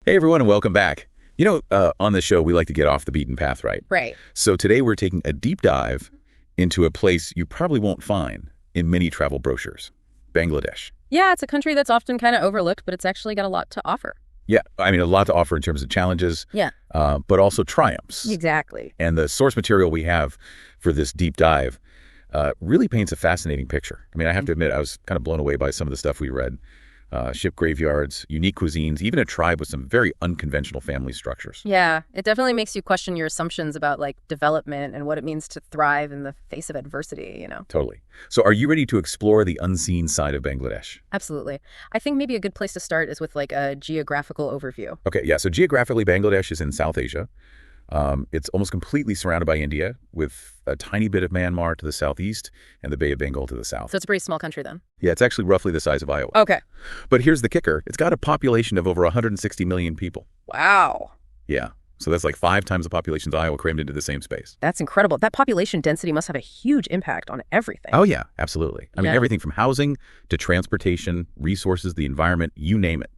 Hey, everyone, and welcome back. On the show, we like to get off the beaten path, right? Right. So today we're taking a deep dive into a place you probably won't find in many travel brochures, Bangladesh. Yeah, it's a country that's often kind of overlooked, but it's actually got a lot to offer. Yeah, I mean, a lot to offer in terms of challenges, Yeah. but also triumphs. Exactly. And the source material we have for this deep dive really paints a fascinating picture. I mean, I have to admit, I was kind of blown away by some of the stuff we read. Ship graveyards, unique cuisines, even a tribe with some very unconventional family structures. Yeah, it definitely makes you question your assumptions about development and what it means to thrive in the face of adversity. Totally. So are you ready to explore the unseen side of Bangladesh? Absolutely. I think maybe a good place to start is with a geographical overview. Okay, yeah. So geographically, Bangladesh is in South Asia. It's almost completely surrounded by India, with a tiny bit of Myanmar to the southeast and the Bay of Bengal to the south. So it's a pretty small country then. Yeah, it's actually roughly the size of Iowa. Okay. But here's the kicker. It's got a population of over 160 million people. Wow. Yeah. So that's like 5 times the population of Iowa crammed into the same space. That's incredible. That population density must have a huge impact on everything. Oh, yeah, absolutely. I mean, Yeah. everything from housing to transportation, resources, the environment, you name it.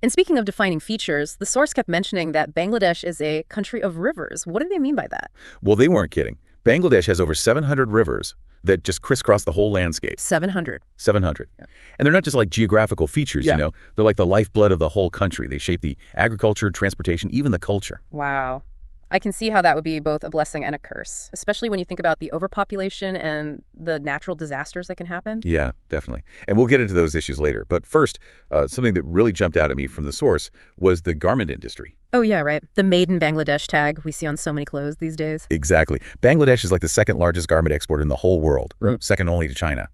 And speaking of defining features, the source kept mentioning that Bangladesh is a country of rivers. What do they mean by that? Well, they weren't kidding. Bangladesh has over 700 rivers that just crisscross the whole landscape. 700. 700. Yeah. And they're not just like geographical features, Yeah. They're like the lifeblood of the whole country. They shape the agriculture, transportation, even the culture. Wow. I can see how that would be both a blessing and a curse, especially when you think about the overpopulation and the natural disasters that can happen. Yeah, definitely. And we'll get into those issues later. But first, something that really jumped out at me from the source was the garment industry. Oh, yeah, right. The Made in Bangladesh tag we see on so many clothes these days. Exactly. Bangladesh is like the second largest garment exporter in the whole world, second only to China.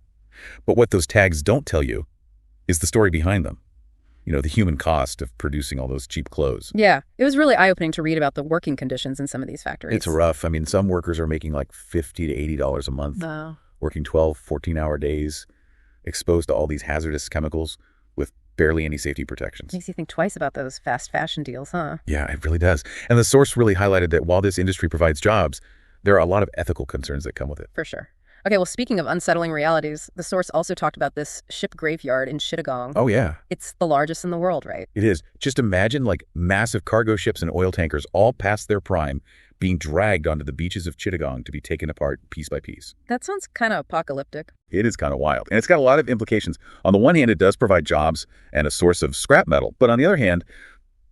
But what those tags don't tell you is the story behind them. The human cost of producing all those cheap clothes. Yeah, it was really eye-opening to read about the working conditions in some of these factories. It's rough. I mean, some workers are making like $50 to $80 a month, Wow. working 12, 14-hour days, exposed to all these hazardous chemicals with barely any safety protections. Makes you think twice about those fast fashion deals, huh? Yeah, it really does. And the source really highlighted that while this industry provides jobs, there are a lot of ethical concerns that come with it. For sure. Okay, well, speaking of unsettling realities, the source also talked about this ship graveyard in Chittagong. Oh, yeah. It's the largest in the world, right? It is. Just imagine like massive cargo ships and oil tankers all past their prime being dragged onto the beaches of Chittagong to be taken apart piece by piece. That sounds kind of apocalyptic. It is kind of wild. And it's got a lot of implications. On the one hand, it does provide jobs and a source of scrap metal. But on the other hand,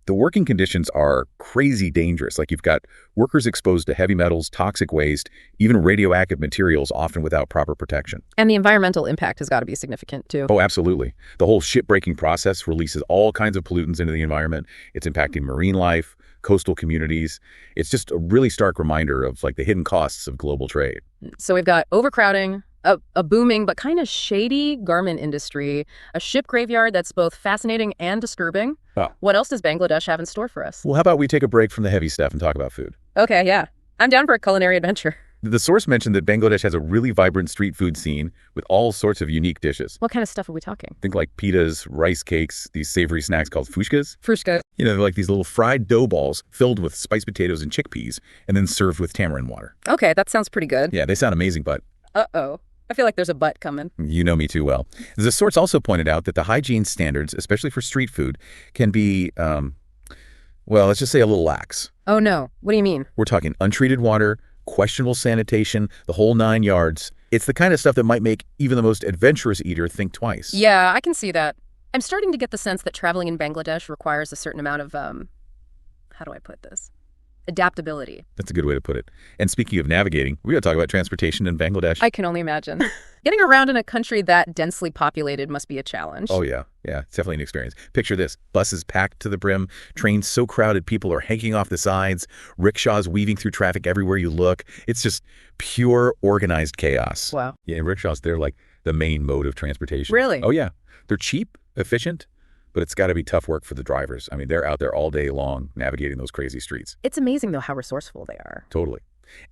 the working conditions are crazy dangerous. Like you've got workers exposed to heavy metals, toxic waste, even radioactive materials, often without proper protection. And the environmental impact has got to be significant, too. Oh, absolutely. The whole ship-breaking process releases all kinds of pollutants into the environment. It's impacting marine life, coastal communities. It's just a really stark reminder of the hidden costs of global trade. So we've got overcrowding, a booming but kind of shady garment industry, a ship graveyard that's both fascinating and disturbing. Oh. What else does Bangladesh have in store for us? Well, how about we take a break from the heavy stuff and talk about food? Okay, yeah. I'm down for a culinary adventure. The source mentioned that Bangladesh has a really vibrant street food scene with all sorts of unique dishes. What kind of stuff are we talking? Think like pitas, rice cakes, these savory snacks called fushkas. Frushka. They're like these little fried dough balls filled with spiced potatoes and chickpeas and then served with tamarind water. Okay, that sounds pretty good. Yeah, they sound amazing, but Uh-oh. I feel like there's a butt coming. you know me too well. The source also pointed out that the hygiene standards, especially for street food, can be, let's just say a little lax. Oh, no. What do you mean? We're talking untreated water, questionable sanitation, the whole 9 yards. It's the kind of stuff that might make even the most adventurous eater think twice. Yeah, I can see that. I'm starting to get the sense that traveling in Bangladesh requires a certain amount of, how do I put this? Adaptability. That's a good way to put it. And speaking of navigating, we got to talk about transportation in Bangladesh. I can only imagine. Getting around in a country that densely populated must be a challenge. Oh, yeah. Yeah, it's definitely an experience. Picture this. Buses packed to the brim, trains so crowded people are hanging off the sides, rickshaws weaving through traffic everywhere you look. It's just pure organized chaos. Wow. Yeah, rickshaws, they're like the main mode of transportation. Really? Oh, yeah. They're cheap, efficient, but it's got to be tough work for the drivers. I mean, they're out there all day long navigating those crazy streets. It's amazing, though, how resourceful they are. Totally.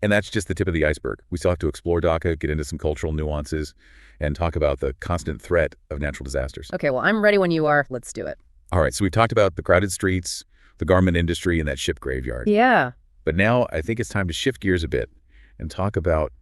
And that's just the tip of the iceberg. We still have to explore Dhaka, get into some cultural nuances, and talk about the constant threat of natural disasters. Okay, well, I'm ready when you are. Let's do it. All right, so we've talked about the crowded streets, the garment industry, and that ship graveyard. Yeah. But now I think it's time to shift gears a bit and talk about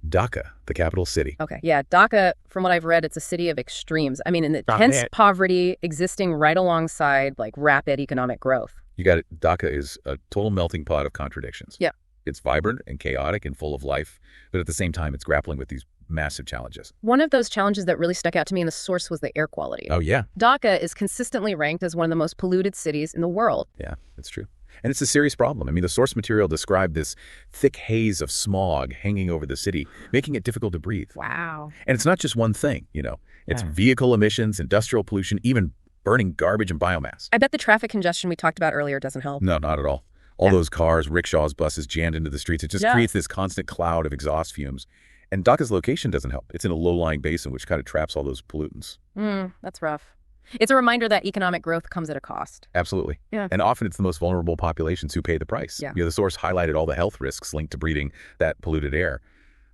Dhaka, the capital city. Okay. Yeah. Dhaka, from what I've read, it's a city of extremes. I mean, an intense poverty existing right alongside rapid economic growth. You got it. Dhaka is a total melting pot of contradictions. Yeah. It's vibrant and chaotic and full of life, but at the same time, it's grappling with these massive challenges. One of those challenges that really stuck out to me in the source was the air quality. Oh, yeah. Dhaka is consistently ranked as one of the most polluted cities in the world. Yeah, that's true. And it's a serious problem. I mean, the source material described this thick haze of smog hanging over the city, making it difficult to breathe. Wow. And it's not just one thing, you know. It's Yeah. vehicle emissions, industrial pollution, even burning garbage and biomass. I bet the traffic congestion we talked about earlier doesn't help. No, not at all. All those cars, rickshaws, buses jammed into the streets, it just Yeah. creates this constant cloud of exhaust fumes. And Dhaka's location doesn't help. It's in a low-lying basin, which kind of traps all those pollutants. That's rough. It's a reminder that economic growth comes at a cost. Absolutely. Yeah. And often it's the most vulnerable populations who pay the price. Yeah. You know, the source highlighted all the health risks linked to breathing that polluted air.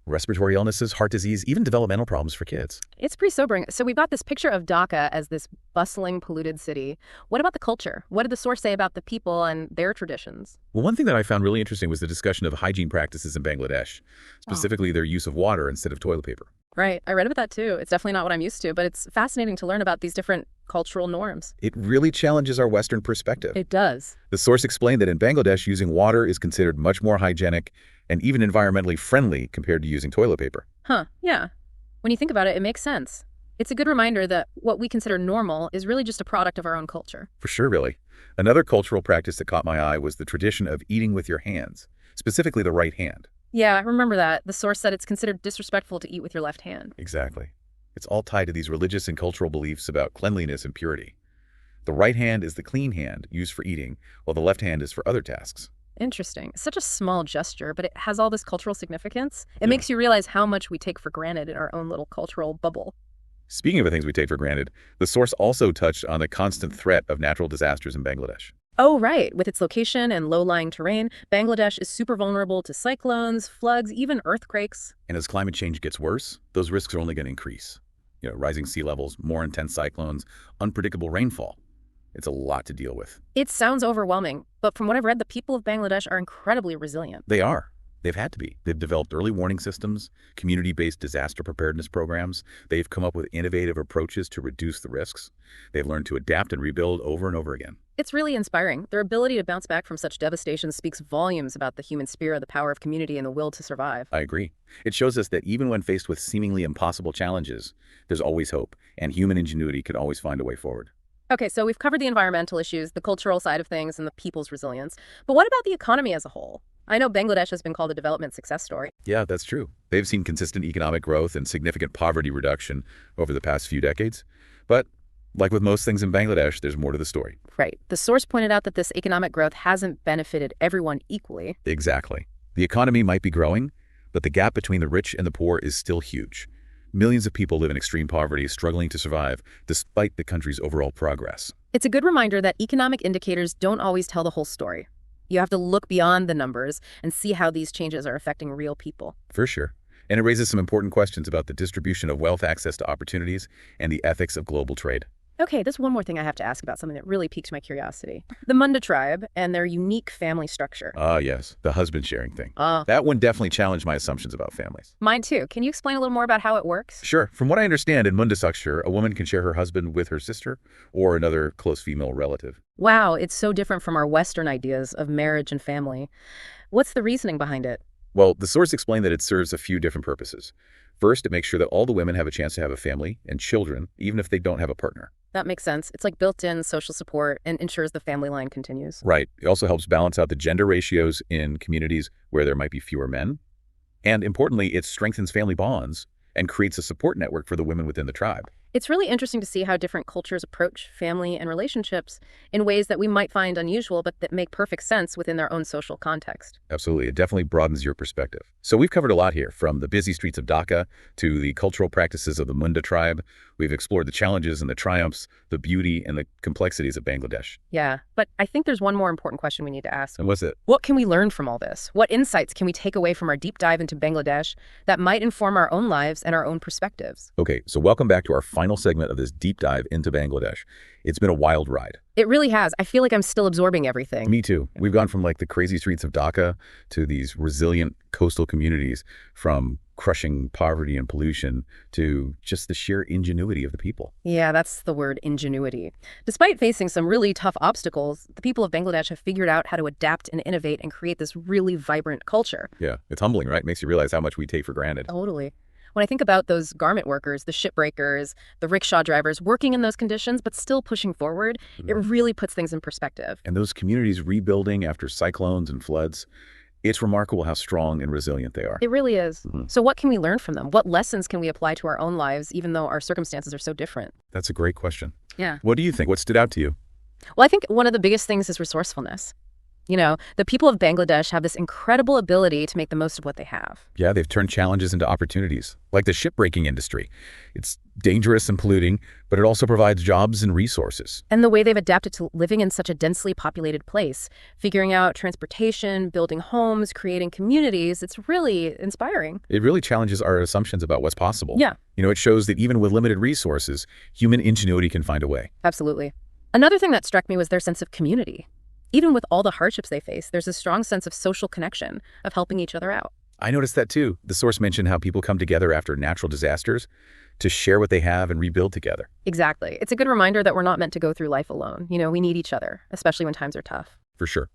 Respiratory illnesses, heart disease, even developmental problems for kids. It's pretty sobering. So we've got this picture of Dhaka as this bustling, polluted city. What about the culture? What did the source say about the people and their traditions? Well, one thing that I found really interesting was the discussion of hygiene practices in Bangladesh, specifically their use of water instead of toilet paper. Right. I read about that too. It's definitely not what I'm used to, but it's fascinating to learn about these different cultural norms. It really challenges our Western perspective. It does. The source explained that in Bangladesh, using water is considered much more hygienic and even environmentally friendly compared to using toilet paper. Huh. Yeah. When you think about it, it makes sense. It's a good reminder that what we consider normal is really just a product of our own culture. For sure, really. Another cultural practice that caught my eye was the tradition of eating with your hands, specifically the right hand. Yeah, I remember that. The source said it's considered disrespectful to eat with your left hand. Exactly. It's all tied to these religious and cultural beliefs about cleanliness and purity. The right hand is the clean hand used for eating, while the left hand is for other tasks. Interesting. It's such a small gesture, but it has all this cultural significance. It Yeah. makes you realize how much we take for granted in our own little cultural bubble. Speaking of the things we take for granted, the source also touched on the constant threat of natural disasters in Bangladesh. Oh, right. With its location and low-lying terrain, Bangladesh is super vulnerable to cyclones, floods, even earthquakes. And as climate change gets worse, those risks are only going to increase. You know, rising sea levels, more intense cyclones, unpredictable rainfall. It's a lot to deal with. It sounds overwhelming, but from what I've read, the people of Bangladesh are incredibly resilient. They are. They've had to be. They've developed early warning systems, community-based disaster preparedness programs. They've come up with innovative approaches to reduce the risks. They've learned to adapt and rebuild over and over again. It's really inspiring. Their ability to bounce back from such devastation speaks volumes about the human spirit, the power of community, and the will to survive. I agree. It shows us that even when faced with seemingly impossible challenges, there's always hope, and human ingenuity can always find a way forward. Okay, so we've covered the environmental issues, the cultural side of things, and the people's resilience. But what about the economy as a whole? I know Bangladesh has been called a development success story. Yeah, that's true. They've seen consistent economic growth and significant poverty reduction over the past few decades. But like with most things in Bangladesh, there's more to the story. Right. The source pointed out that this economic growth hasn't benefited everyone equally. Exactly. The economy might be growing, but the gap between the rich and the poor is still huge. Millions of people live in extreme poverty, struggling to survive, despite the country's overall progress. It's a good reminder that economic indicators don't always tell the whole story. You have to look beyond the numbers and see how these changes are affecting real people. For sure. And it raises some important questions about the distribution of wealth, access to opportunities, and the ethics of global trade. Okay, there's one more thing I have to ask about, something that really piqued my curiosity. The Munda tribe and their unique family structure. Ah, yes, the husband sharing thing. Ah, That one definitely challenged my assumptions about families. mine too. Can you explain a little more about how it works? Sure. From what I understand, in Munda structure, a woman can share her husband with her sister or another close female relative. Wow, it's so different from our Western ideas of marriage and family. What's the reasoning behind it? Well, the source explained that it serves a few different purposes. First, it makes sure that all the women have a chance to have a family and children, even if they don't have a partner. That makes sense. It's like built-in social support and ensures the family line continues. Right. It also helps balance out the gender ratios in communities where there might be fewer men. And importantly, it strengthens family bonds and creates a support network for the women within the tribe. It's really interesting to see how different cultures approach family and relationships in ways that we might find unusual, but that make perfect sense within their own social context. Absolutely. It definitely broadens your perspective. So we've covered a lot here, from the busy streets of Dhaka to the cultural practices of the Munda tribe. We've explored the challenges and the triumphs, the beauty and the complexities of Bangladesh. Yeah, but I think there's one more important question we need to ask. And what's it? What can we learn from all this? What insights can we take away from our deep dive into Bangladesh that might inform our own lives and our own perspectives? Okay, so welcome back to our final segment of this deep dive into Bangladesh. It's been a wild ride. It really has. I feel like I'm still absorbing everything. Me too. We've gone from like the crazy streets of Dhaka to these resilient coastal communities, from crushing poverty and pollution to just the sheer ingenuity of the people. Yeah, that's the word, ingenuity. Despite facing some really tough obstacles, the people of Bangladesh have figured out how to adapt and innovate and create this really vibrant culture. Yeah, it's humbling, right? Makes you realize how much we take for granted. Totally. When I think about those garment workers, the shipbreakers, the rickshaw drivers working in those conditions but still pushing forward, it really puts things in perspective. And those communities rebuilding after cyclones and floods, it's remarkable how strong and resilient they are. It really is. So what can we learn from them? What lessons can we apply to our own lives, even though our circumstances are so different? That's a great question. Yeah. What do you think? What stood out to you? Well, I think one of the biggest things is resourcefulness. You know, the people of Bangladesh have this incredible ability to make the most of what they have. Yeah, they've turned challenges into opportunities, like the shipbreaking industry. It's dangerous and polluting, but it also provides jobs and resources. And the way they've adapted to living in such a densely populated place, figuring out transportation, building homes, creating communities, it's really inspiring. It really challenges our assumptions about what's possible. Yeah. You know, it shows that even with limited resources, human ingenuity can find a way. Absolutely. Another thing that struck me was their sense of community. Even with all the hardships they face, there's a strong sense of social connection, of helping each other out. I noticed that too. The source mentioned how people come together after natural disasters to share what they have and rebuild together. Exactly. It's a good reminder that we're not meant to go through life alone. You know, we need each other, especially when times are tough. For sure.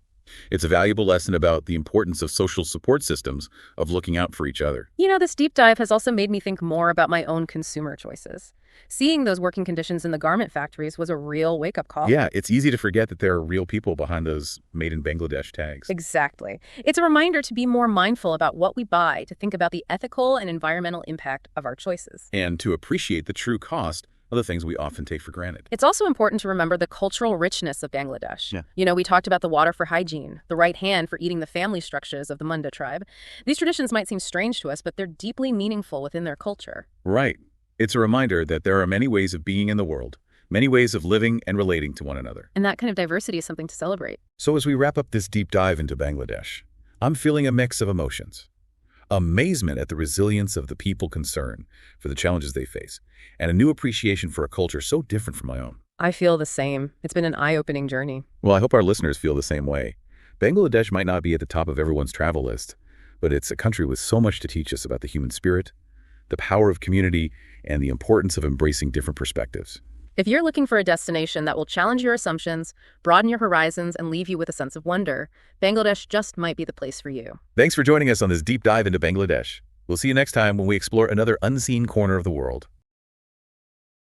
It's a valuable lesson about the importance of social support systems, of looking out for each other. You know, this deep dive has also made me think more about my own consumer choices. Seeing those working conditions in the garment factories was a real wake-up call. Yeah, it's easy to forget that there are real people behind those made in Bangladesh tags. Exactly. It's a reminder to be more mindful about what we buy, to think about the ethical and environmental impact of our choices. And to appreciate the true cost of the things we often take for granted. It's also important to remember the cultural richness of Bangladesh. Yeah. You know, we talked about the water for hygiene, the right hand for eating the family structures of the Munda tribe. These traditions might seem strange to us, but they're deeply meaningful within their culture. Right. It's a reminder that there are many ways of being in the world, many ways of living and relating to one another. And that kind of diversity is something to celebrate. So as we wrap up this deep dive into Bangladesh, I'm feeling a mix of emotions. Amazement at the resilience of the people concerned for the challenges they face, and a new appreciation for a culture so different from my own. I feel the same. It's been an eye-opening journey. Well, I hope our listeners feel the same way. Bangladesh might not be at the top of everyone's travel list, but it's a country with so much to teach us about the human spirit, the power of community, and the importance of embracing different perspectives. If you're looking for a destination that will challenge your assumptions, broaden your horizons, and leave you with a sense of wonder, Bangladesh just might be the place for you. Thanks for joining us on this deep dive into Bangladesh. We'll see you next time when we explore another unseen corner of the world.